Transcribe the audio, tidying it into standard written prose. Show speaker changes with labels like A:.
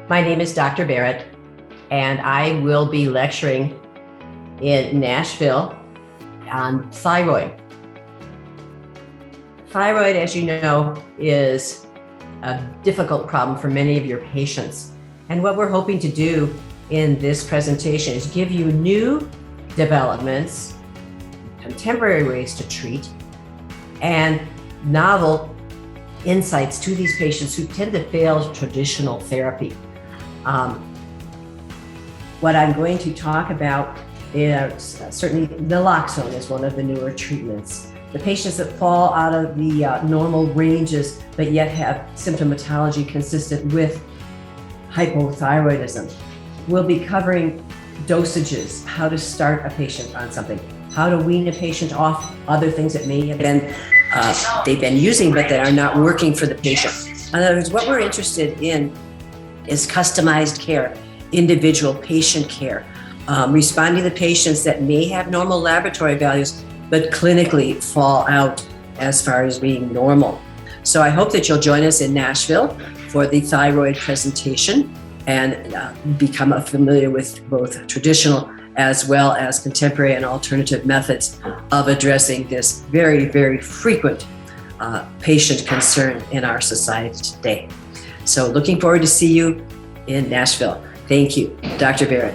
A: My name is Dr. Barrett, and I will be lecturing in Nashville on thyroid. Thyroid, as you know, is a difficult problem for many of your patients. And what we're hoping to do in this presentation is give you new developments, contemporary ways to treat, and novel insights to these patients who tend to fail traditional therapy. What I'm going to talk about is certainly naloxone is one of the newer treatments. The patients that fall out of the normal ranges, but yet have symptomatology consistent with hypothyroidism. We'll be covering dosages, how to start a patient on something, how to wean a patient off other things that may have been they've been using but that are not working for the patient. In other words, what we're interested in is customized care, individual patient care, responding to patients that may have normal laboratory values but clinically fall out as far as being normal. So I hope that you'll join us in Nashville for the thyroid presentation and become familiar with both traditional as well as contemporary and alternative methods of addressing this very, very frequent patient concern in our society today. So looking forward to see you in Nashville. Thank you, Dr. Barrett.